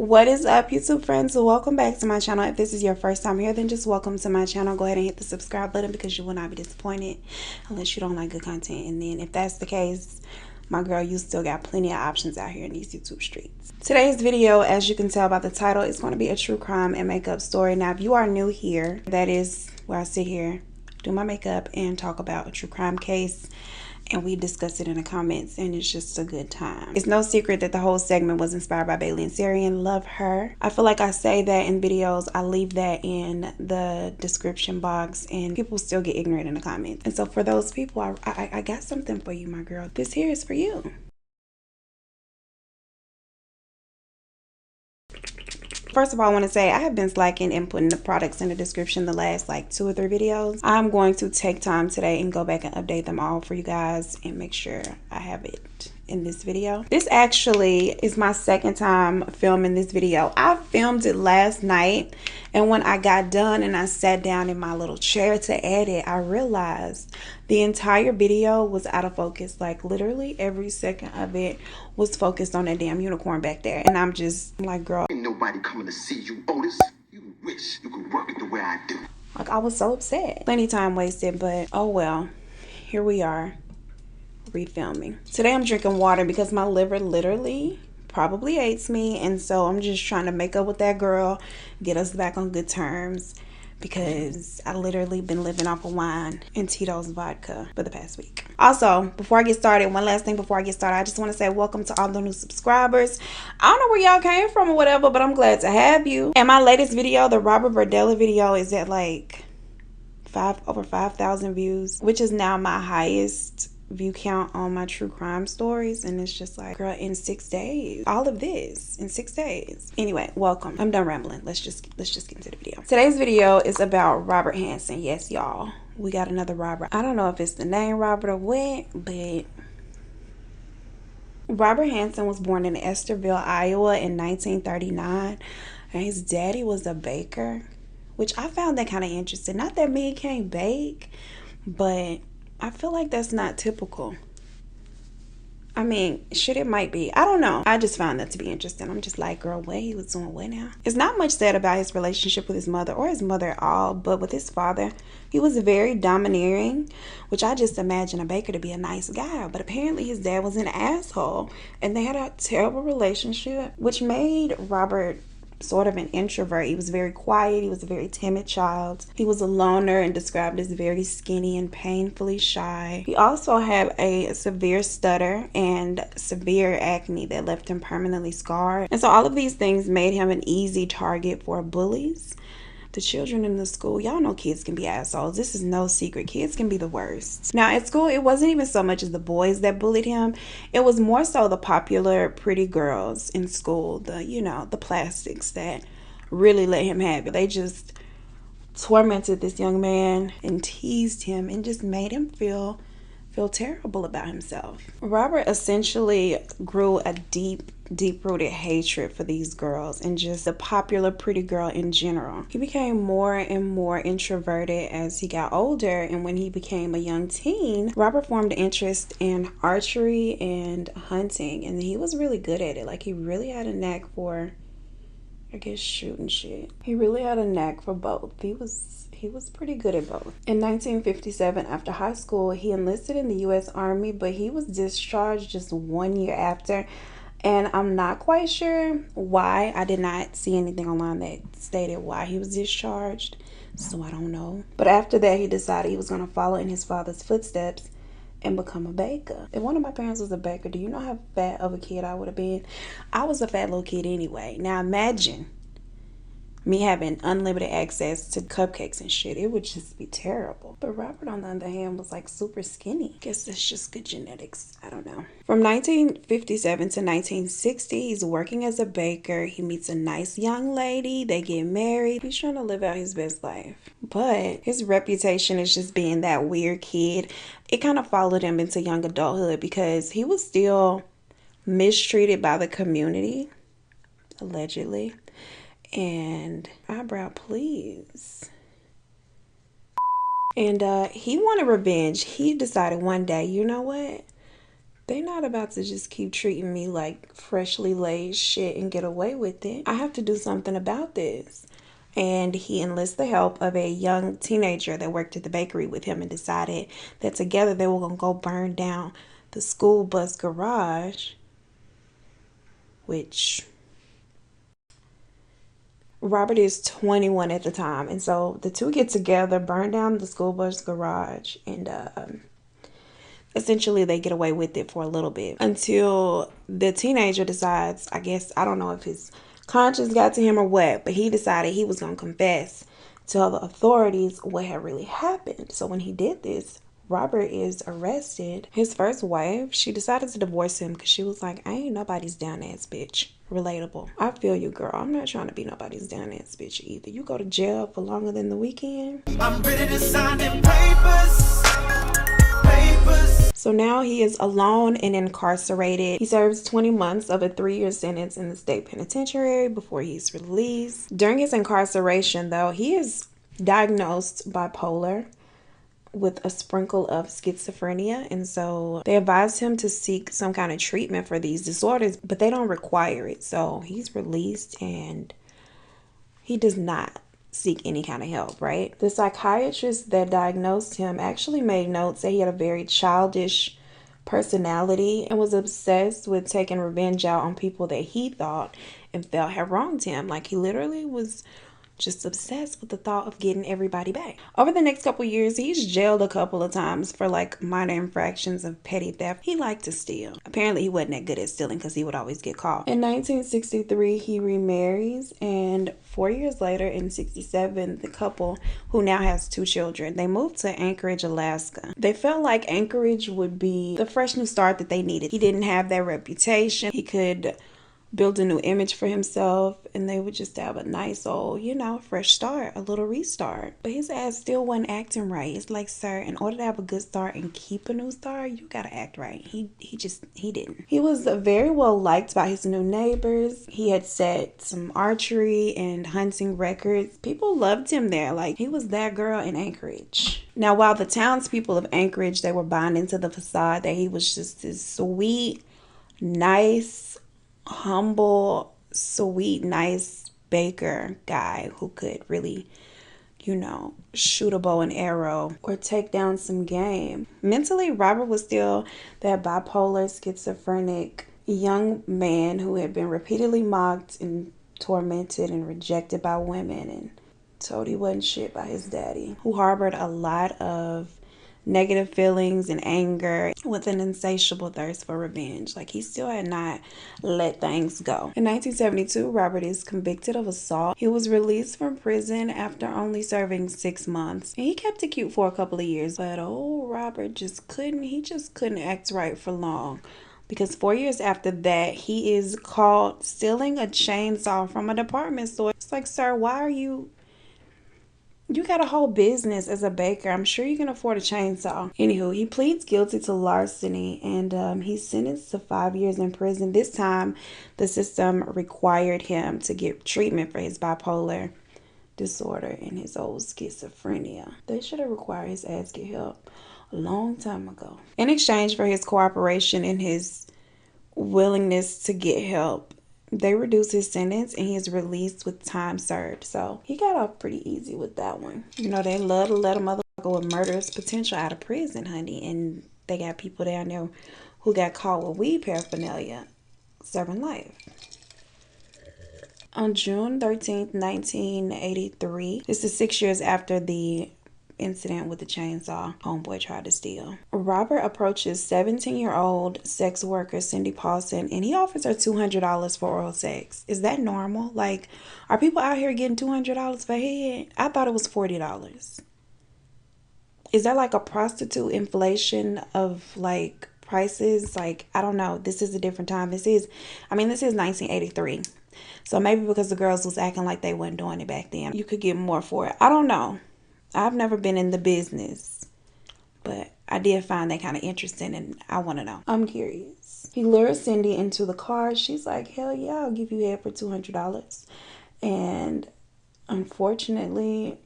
What is up, YouTube friends? Welcome back to my channel. If this is your first time here, then just welcome to my channel. Go ahead and hit the subscribe button because you will not be disappointed unless you don't like good content. And then if that's the case, my girl, you still got plenty of options out here in these YouTube streets. Today's video, as you can tell by the title, is going to be a true crime and makeup story. Now, if you are new here, that is where I sit here, do my makeup and talk about a true crime case, and we discuss it in the comments, and it's just a good time. It's no secret that the whole segment was inspired by Bailey and Sarian. Love her. I feel like I say that in videos, I leave that in the description box, and people still get ignorant in the comments. And so for those people, I got something for you, my girl. This here is for you. First of all, I want to say I have been slacking in putting the products in the description the last like 2 or 3 videos. I'm going to take time today and go back and update them all for you guys and make sure I have it in this video. This actually is my second time filming this video. I filmed it last night, and when I got done and I sat down in my little chair to edit, I realized the entire video was out of focus. Like literally every second of it was focused on that damn unicorn back there, and I'm just like, girl, ain't nobody coming to see you, Otis. You wish you could work it the way I do. like I was so upset. Plenty time wasted, but oh well, here we are refilming. Today I'm drinking water because my liver literally probably hates me, and so I'm just trying to make up with that girl, get us back on good terms, because I literally been living off of wine and Tito's vodka for the past week. Also, before I get started, one last thing before I get started, I just want to say welcome to all the new subscribers. I don't know where y'all came from or whatever, but I'm glad to have you. And my latest video, the Robert Verdella video, is at like over 5,000 views, which is now my highest view count on my true crime stories. And it's just like, girl, in 6 days, all of this in 6 days. Anyway, welcome. I'm done rambling. Let's just get into the video. Today's video is about Robert Hansen. Yes, y'all, we got another Robert. I don't know if it's the name Robert or what, but Robert Hansen was born in Estherville, Iowa in 1939, and his daddy was a baker, which I found that kind of interesting. Not that men can't bake, but I feel like that's not typical. I mean, shit, it might be. I don't know. I just found that to be interesting. I'm just like, girl, what he was doing what now? It's not much said about his relationship with his mother or his mother at all, but with his father, he was very domineering, which I just imagine a baker to be a nice guy. But apparently his dad was an asshole, and they had a terrible relationship, which made Robert sort of an introvert. He was very quiet. He was a very timid child. He was a loner and described as very skinny and painfully shy. He also had a severe stutter and severe acne that left him permanently scarred. And so all of these things made him an easy target for bullies. The children in the school, y'all know kids can be assholes. This is no secret. Kids can be the worst. Now at school, it wasn't even so much as the boys that bullied him. It was more so the popular pretty girls in school, the plastics that really let him have it. They just tormented this young man and teased him and just made him feel terrible about himself. Robert essentially grew a deep-rooted hatred for these girls and just the popular pretty girl in general. He became more and more introverted as he got older, and when he became a young teen, Robert formed an interest in archery and hunting, and he was really good at it. Like, he really had a knack for, I guess, shooting shit. He really had a knack for both. He was pretty good at both. In 1957, after high school, he enlisted in the U.S. Army, but he was discharged just 1 year after. And I'm not quite sure why. I did not see anything online that stated why he was discharged, so I don't know. But after that, he decided he was going to follow in his father's footsteps and become a baker. If one of my parents was a baker, do you know how fat of a kid I would have been? I was a fat little kid anyway. Now imagine me having unlimited access to cupcakes and shit. It would just be terrible. But Robert, on the other hand, was like super skinny. Guess that's just good genetics. I don't know. From 1957 to 1960, he's working as a baker. He meets a nice young lady. They get married. He's trying to live out his best life. But his reputation is just being that weird kid. It kind of followed him into young adulthood because he was still mistreated by the community, allegedly. And Eyebrow, please. And he wanted revenge. He decided one day, you know what? They not about to just keep treating me like freshly laid shit and get away with it. I have to do something about this. And he enlists the help of a young teenager that worked at the bakery with him and decided that together they were going to go burn down the school bus garage, which Robert is 21 at the time. And so the two get together, burn down the school bus garage, and essentially they get away with it for a little bit until the teenager decides, I guess, I don't know if his conscience got to him or what, but he decided he was going to confess, tell the authorities what had really happened. So when he did this, Robert is arrested. His first wife, she decided to divorce him because she was like, I ain't nobody's down ass bitch. Relatable. I feel you, girl. I'm not trying to be nobody's down ass bitch either. You go to jail for longer than the weekend. I'm ready to sign them papers. So now he is alone and incarcerated. He serves 20 months of a 3-year sentence in the state penitentiary before he's released. During his incarceration, though, he is diagnosed bipolar with a sprinkle of schizophrenia, and so they advised him to seek some kind of treatment for these disorders, but they don't require it. So he's released and he does not seek any kind of help, right? The psychiatrist that diagnosed him actually made notes that he had a very childish personality and was obsessed with taking revenge out on people that he thought and felt had wronged him. Like, he literally was just obsessed with the thought of getting everybody back. Over the next couple years, he's jailed a couple of times for like minor infractions of petty theft. He liked to steal. Apparently he wasn't that good at stealing because he would always get caught. In 1963, he remarries, and 4 years later, in 67, the couple, who now has 2 children, they moved to Anchorage, Alaska. They felt like Anchorage would be the fresh new start that they needed. He didn't have that reputation. He could build a new image for himself, and they would just have a nice old, fresh start, a little restart. But his ass still wasn't acting right. It's like, sir, in order to have a good start and keep a new start, you gotta act right. He didn't. He was very well liked by his new neighbors. He had set some archery and hunting records. People loved him there. Like, he was that girl in Anchorage. Now, while the townspeople of Anchorage, they were buying into the facade that he was just this sweet, nice, humble, sweet, nice baker guy who could really, shoot a bow and arrow or take down some game. Mentally, Robert was still that bipolar, schizophrenic young man who had been repeatedly mocked and tormented and rejected by women and told he wasn't shit by his daddy, who harbored a lot of negative feelings and anger with an insatiable thirst for revenge. Like, he still had not let things go. In 1972, Robert is convicted of assault. He was released from prison after only serving 6 months. And he kept it cute for a couple of years. But Robert just couldn't act right for long. Because 4 years after that, he is caught stealing a chainsaw from a department store. It's like, sir, why are you got a whole business as a baker. I'm sure you can afford a chainsaw. Anywho, he pleads guilty to larceny, and he's sentenced to 5 years in prison. This time, the system required him to get treatment for his bipolar disorder and his old schizophrenia. They should have required his ass get help a long time ago. In exchange for his cooperation and his willingness to get help, they reduce his sentence and he is released with time served. So he got off pretty easy with that one. They love to let a motherfucker with murderous potential out of prison, honey. And they got people down there who got caught with weed paraphernalia serving life. On June 13th, 1983, this is 6 years after the incident with the chainsaw homeboy tried to steal, Robert approaches 17-year-old sex worker Cindy Paulson and he offers her $200 for oral sex. Is that normal? Like, are people out here getting $200 for head? I thought it was $40. Is that like a prostitute inflation of like prices? Like, I don't know. This is a different time. This is 1983. So maybe because the girls was acting like they wasn't doing it back then, you could get more for it. I don't know. I've never been in the business, but I did find that kind of interesting and I want to know. I'm curious. He lures Cindy into the car. She's like, hell yeah, I'll give you head for $200. And unfortunately,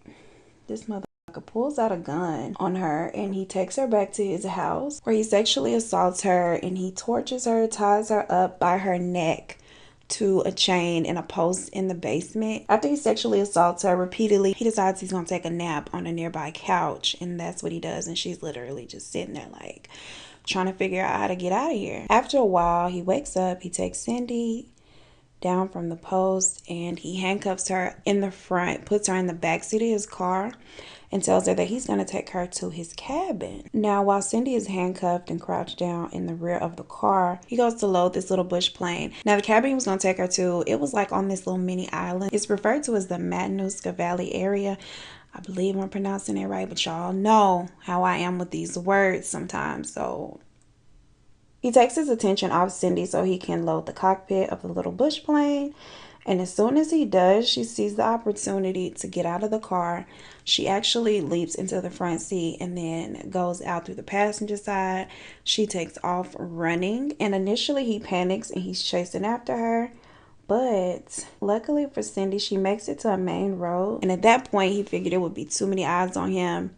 this mother pulls out a gun on her and he takes her back to his house where he sexually assaults her and he tortures her, ties her up by her neck to a chain in a post in the basement. After he sexually assaults her repeatedly, he decides he's gonna take a nap on a nearby couch, and that's what he does, and she's literally just sitting there like trying to figure out how to get out of here. After a while, he wakes up, he takes Cindy down from the post and he handcuffs her in the front, puts her in the backseat of his car, and tells her that he's going to take her to his cabin. Now, while Cindy is handcuffed and crouched down in the rear of the car, he goes to load this little bush plane. Now, the cabin he was going to take her to, it was like on this little mini island. It's referred to as the Matanuska Valley area. I believe I'm pronouncing it right, but y'all know how I am with these words sometimes, so he takes his attention off Cindy so he can load the cockpit of the little bush plane. And as soon as he does, she sees the opportunity to get out of the car. She actually leaps into the front seat and then goes out through the passenger side. She takes off running, and initially he panics and he's chasing after her. But luckily for Cindy, she makes it to a main road. And at that point, he figured it would be too many eyes on him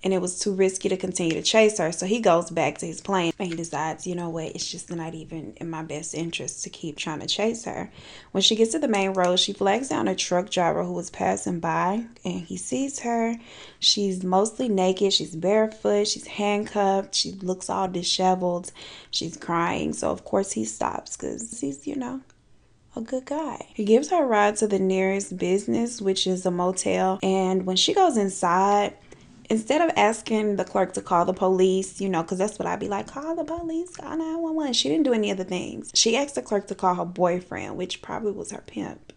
and it was too risky to continue to chase her. So he goes back to his plane and he decides, you know what, it's just not even in my best interest to keep trying to chase her. When she gets to the main road, she flags down a truck driver who was passing by and he sees her. She's mostly naked. She's barefoot. She's handcuffed. She looks all disheveled. She's crying. So of course he stops because he's, a good guy. He gives her a ride to the nearest business, which is a motel. And when she goes inside, instead of asking the clerk to call the police, because that's what I'd be like, call the police, call 911. She didn't do any of the things. She asked the clerk to call her boyfriend, which probably was her pimp.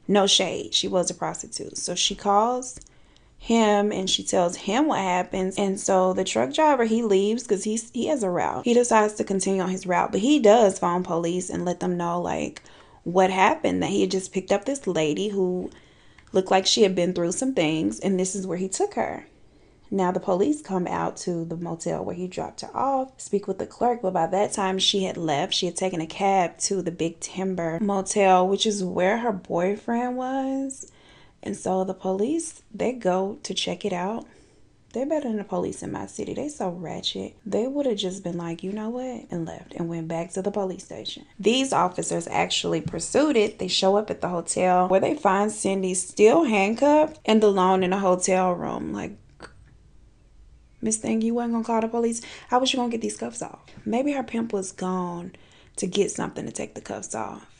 No shade. She was a prostitute. So she calls him and she tells him what happens. And so the truck driver, he leaves because he has a route. He decides to continue on his route, but he does phone police and let them know what happened, that he had just picked up this lady who looked like she had been through some things, and this is where he took her. Now, the police come out to the motel where he dropped her off, speak with the clerk, but by that time she had left. She had taken a cab to the Big Timber Motel, which is where her boyfriend was. And so the police, they go to check it out. They're better than the police in my city. They so ratchet. They would have just been like, you know what, and left and went back to the police station. These officers actually pursued it. They show up at the hotel where they find Cindy still handcuffed and alone in a hotel room. Like, Miss Thing, you wasn't gonna call the police? How was you gonna get these cuffs off? Maybe her pimp was gone to get something to take the cuffs off.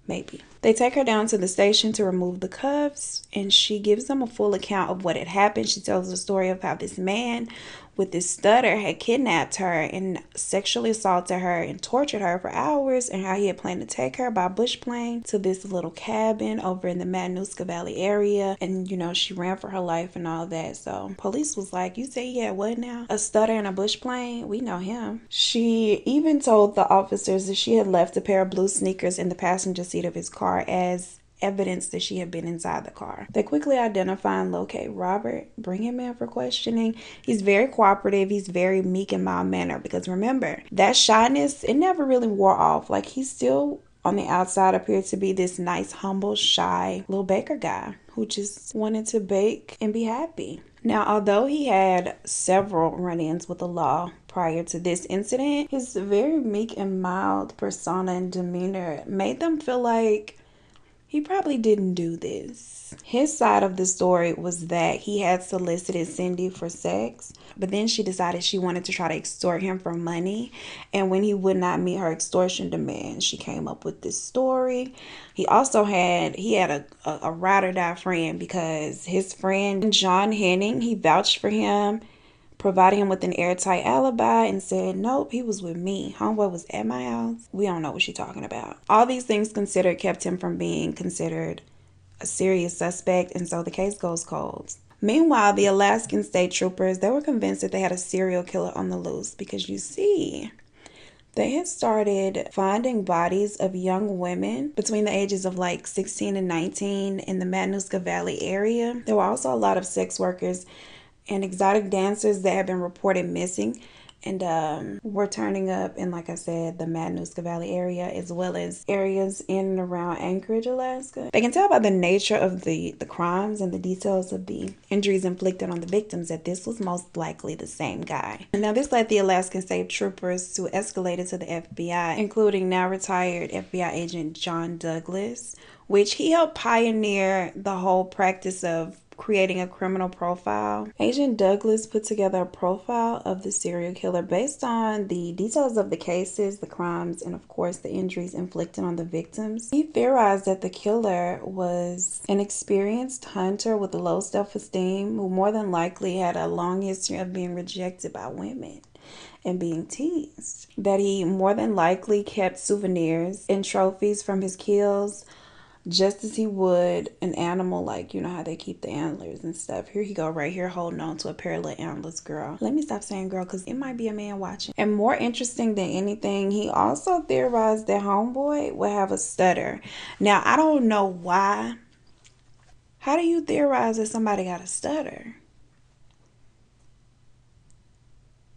Maybe. They take her down to the station to remove the cuffs, and she gives them a full account of what had happened. She tells the story of how this man with this stutter had kidnapped her and sexually assaulted her and tortured her for hours, and how he had planned to take her by bush plane to this little cabin over in the Matanuska Valley area. And, she ran for her life and all that. So police was like, you say he had what now? A stutter and a bush plane? We know him. She even told the officers that she had left a pair of blue sneakers in the passenger seat of his car as evidence that she had been inside the car. They quickly identify and locate Robert, bring him in for questioning. He's very cooperative. He's very meek and mild-mannered because remember, that shyness, it never really wore off. Like, he still on the outside appeared to be this nice, humble, shy little baker guy who just wanted to bake and be happy. Now, although he had several run-ins with the law prior to this incident, his very meek and mild persona and demeanor made them feel like he probably didn't do this. His side of the story was that he had solicited Cindy for sex, but then she decided she wanted to try to extort him for money. And when he would not meet her extortion demands, she came up with this story. He also had a ride or die friend because his friend John Henning, he vouched for him, provided him with an airtight alibi, and said, nope, he was with me. Homeboy was at my house. We don't know what she's talking about. All these things considered kept him from being considered a serious suspect, and so the case goes cold. Meanwhile, the Alaskan state troopers, they were convinced that they had a serial killer on the loose because you see, they had started finding bodies of young women between the ages of 16 and 19 in the Matanuska Valley area. There were also a lot of sex workers and exotic dancers that had been reported missing. And we're turning up in, like I said, the Matanuska Valley area, as well as areas in and around Anchorage, Alaska. They can tell by the nature of the crimes and the details of the injuries inflicted on the victims that this was most likely the same guy. And now this led the Alaskan State Troopers to escalate it to the FBI, including now retired FBI agent John Douglas, which he helped pioneer the whole practice of creating a criminal profile. Agent Douglas put together a profile of the serial killer based on the details of the cases, the crimes, and of course the injuries inflicted on the victims. He theorized that the killer was an experienced hunter with a low self-esteem who more than likely had a long history of being rejected by women and being teased. That he more than likely kept souvenirs and trophies from his kills, just as he would an animal, like, you know how they keep the antlers and stuff. Here he go right here holding on to a pair of little antlers, girl. Let me stop saying girl, because it might be a man watching. And more interesting than anything, he also theorized that homeboy would have a stutter. Now, I don't know why. How do you theorize that somebody got a stutter?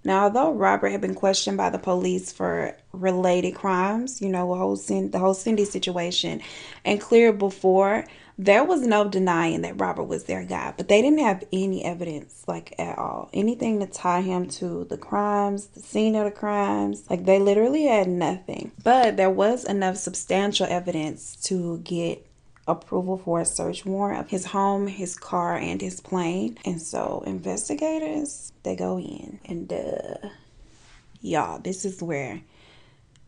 Now, although Robert had been questioned by the police for related crimes, you know, the whole Cindy situation, and cleared before, there was no denying that Robert was their guy. But they didn't have any evidence, like, at all. Anything to tie him to the crimes, the scene of the crimes. Like, they literally had nothing. But there was enough substantial evidence to get approval for a search warrant of his home, his car, and his plane. And so investigators, they go in, and y'all, this is where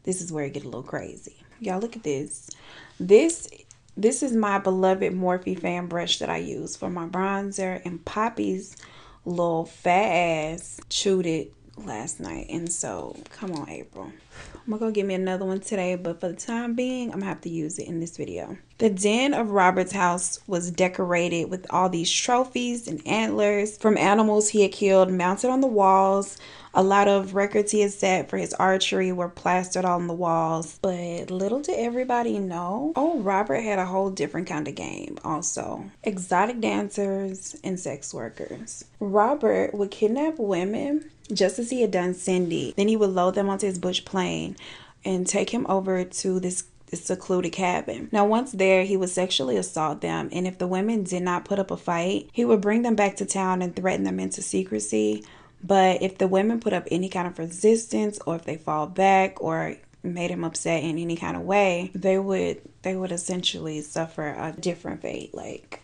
it get a little crazy. Y'all, look at this. This is my beloved Morphe fan brush that I use for my bronzer, and Poppy's little fat ass chewed it last night. And so, come on, April. I'm gonna go get me another one today, but for the time being, I'm gonna have to use it in this video. The den of Robert's house was decorated with all these trophies and antlers from animals he had killed mounted on the walls. A lot of records he had set for his archery were plastered on the walls. But little did everybody know, oh, Robert had a whole different kind of game also. Exotic dancers and sex workers. Robert would kidnap women, just as he had done Cindy. Then he would load them onto his bush plane and take him over to this secluded cabin. Now, once there, he would sexually assault them, and if the women did not put up a fight, he would bring them back to town and threaten them into secrecy. But if the women put up any kind of resistance, or if they fall back or made him upset in any kind of way, they would essentially suffer a different fate. Like,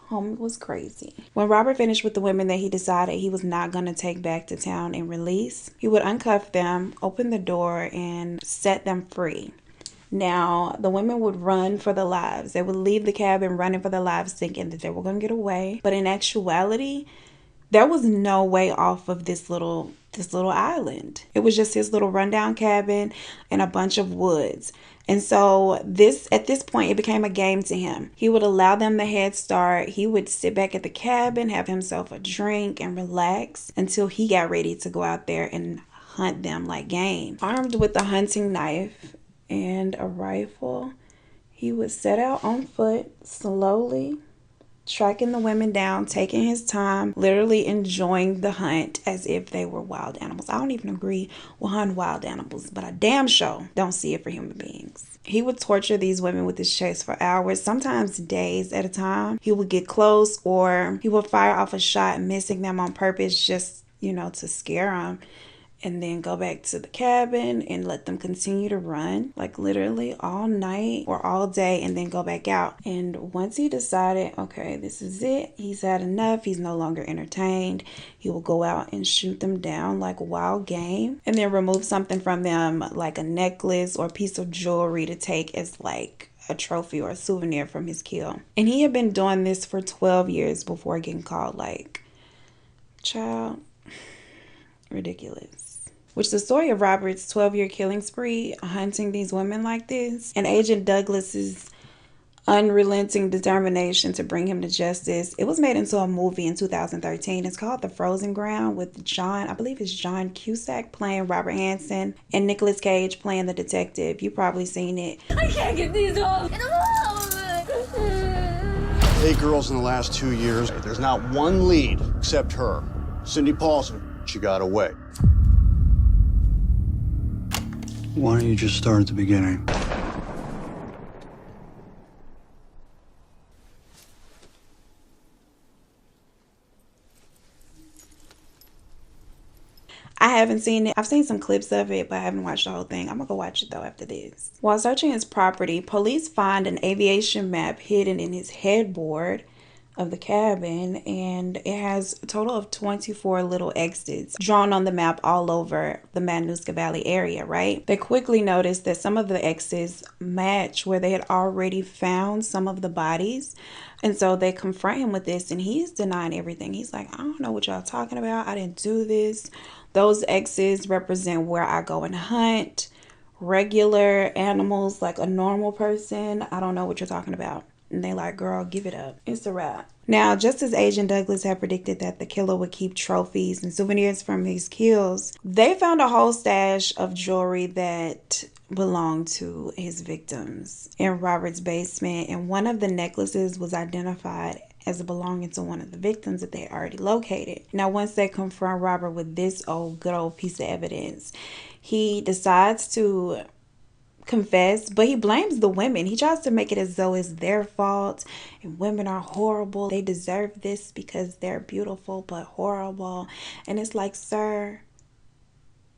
homie was crazy. When Robert finished with the women that he decided he was not going to take back to town and release, he would uncuff them, open the door, and set them free. Now, the women would run for their lives. They would leave the cabin running for their lives, thinking that they were going to get away. But in actuality, there was no way off of this little island. It was just his little rundown cabin and a bunch of woods. And so at this point, it became a game to him. He would allow them the head start. He would sit back at the cabin, have himself a drink, and relax until he got ready to go out there and hunt them like game. Armed with a hunting knife and a rifle, he would set out on foot, slowly tracking the women down, taking his time, literally enjoying the hunt as if they were wild animals. I don't even agree with hunting wild animals, but I damn sure don't see it for human beings. He would torture these women with his chase for hours, sometimes days at a time. He would get close, or he would fire off a shot, missing them on purpose, just, to scare them. And then go back to the cabin and let them continue to run, like literally all night or all day, and then go back out. And once he decided, okay, this is it, he's had enough, he's no longer entertained, he will go out and shoot them down like wild game, and then remove something from them, like a necklace or piece of jewelry, to take as like a trophy or a souvenir from his kill. And he had been doing this for 12 years before getting caught. Like, child, ridiculous. Which the story of Robert's 12-year killing spree, hunting these women like this, and Agent Douglas's unrelenting determination to bring him to justice, it was made into a movie in 2013. It's called The Frozen Ground, with I believe it's John Cusack playing Robert Hansen and Nicolas Cage playing the detective. You've probably seen it. I can't get these off. 8 girls in the last 2 years. There's not one lead except her. Cindy Paulson. She got away. Why don't you just start at the beginning? I haven't seen it. I've seen some clips of it, but I haven't watched the whole thing. I'm gonna go watch it though after this. While searching his property, police find an aviation map hidden in his headboard of the cabin, and it has a total of 24 little X's drawn on the map all over the Matanuska Valley area, right? They quickly noticed that some of the X's match where they had already found some of the bodies. And so they confront him with this, and he's denying everything. He's like, I don't know what y'all talking about. I didn't do this. Those X's represent where I go and hunt regular animals like a normal person. I don't know what you're talking about. And they like, girl, give it up. It's a wrap. Now, just as Agent Douglas had predicted that the killer would keep trophies and souvenirs from his kills, they found a whole stash of jewelry that belonged to his victims in Robert's basement, and one of the necklaces was identified as belonging to one of the victims that they already located. Now, once they confront Robert with this good old piece of evidence, he decides to confess, but he blames the women. He tries to make it as though it's their fault and women are horrible. They deserve this because they're beautiful but horrible. And it's like, sir,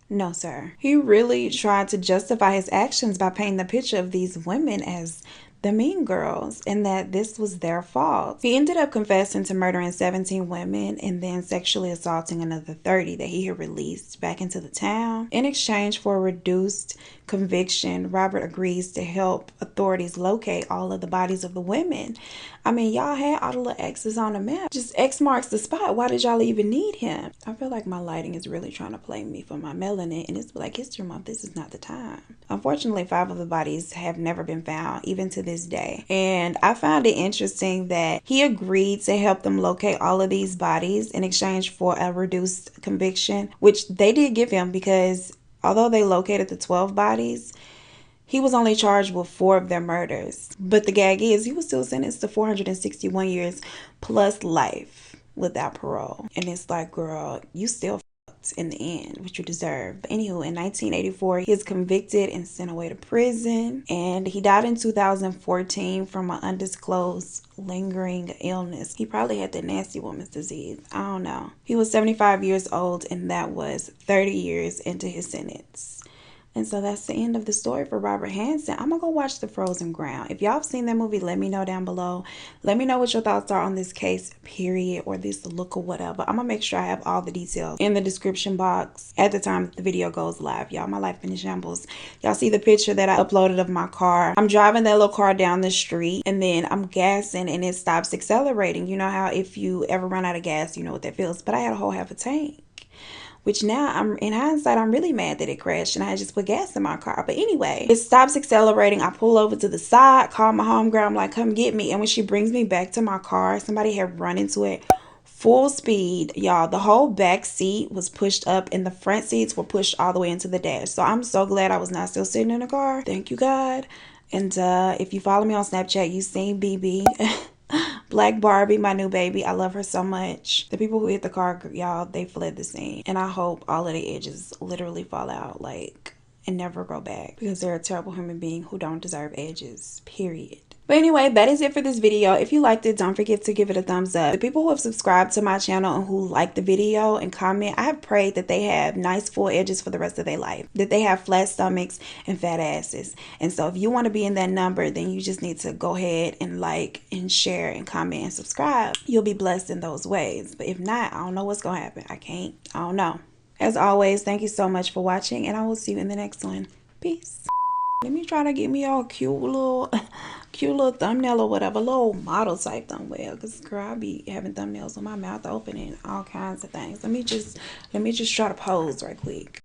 no, sir. He really tried to justify his actions by painting the picture of these women as the mean girls and that this was their fault. He ended up confessing to murdering 17 women and then sexually assaulting another 30 that he had released back into the town. In exchange for a reduced conviction, Robert agrees to help authorities locate all of the bodies of the women. I mean, y'all had all the little X's on the map. Just X marks the spot. Why did y'all even need him? I feel like my lighting is really trying to play me for my melanin, and it's Black History Month. This is not the time. Unfortunately, 5 of the bodies have never been found, even to this day. And I found it interesting that he agreed to help them locate all of these bodies in exchange for a reduced conviction, which they did give him, because although they located the 12 bodies, he was only charged with 4 of their murders. But the gag is he was still sentenced to 461 years plus life without parole. And it's like, girl, you still fucked in the end, which you deserve. But anywho, in 1984, he is convicted and sent away to prison. And he died in 2014 from an undisclosed lingering illness. He probably had the nasty woman's disease. I don't know. He was 75 years old, and that was 30 years into his sentence. And so that's the end of the story for Robert Hansen. I'm going to go watch The Frozen Ground. If y'all have seen that movie, let me know down below. Let me know what your thoughts are on this case, period, or this look or whatever. I'm going to make sure I have all the details in the description box at the time that the video goes live. Y'all, my life in shambles. Y'all see the picture that I uploaded of my car. I'm driving that little car down the street, and then I'm gassing, and it stops accelerating. You know how if you ever run out of gas, you know what that feels. But I had a whole half a tank. Which now, in hindsight, I'm really mad that it crashed and I just put gas in my car. But anyway, it stops accelerating. I pull over to the side, call my homegirl. I'm like, come get me. And when she brings me back to my car, somebody had run into it full speed. Y'all, the whole back seat was pushed up and the front seats were pushed all the way into the dash. So I'm so glad I was not still sitting in the car. Thank you, God. And if you follow me on Snapchat, you've seen BB. Black Barbie, my new baby. I love her so much. The people who hit the car, y'all, they fled the scene. And I hope all of the edges literally fall out, like, and never grow back. Because they're a terrible human being who don't deserve edges, period. But anyway, that is it for this video. If you liked it, don't forget to give it a thumbs up. The people who have subscribed to my channel and who like the video and comment, I have prayed that they have nice full edges for the rest of their life. That they have flat stomachs and fat asses. And so if you want to be in that number, then you just need to go ahead and like and share and comment and subscribe. You'll be blessed in those ways. But if not, I don't know what's going to happen. I don't know. As always, thank you so much for watching, and I will see you in the next one. Peace. Let me try to get me all cute little thumbnail or whatever, little model type thumbnail. Because girl, I be having thumbnails with my mouth open and all kinds of things. Let me just try to pose right quick.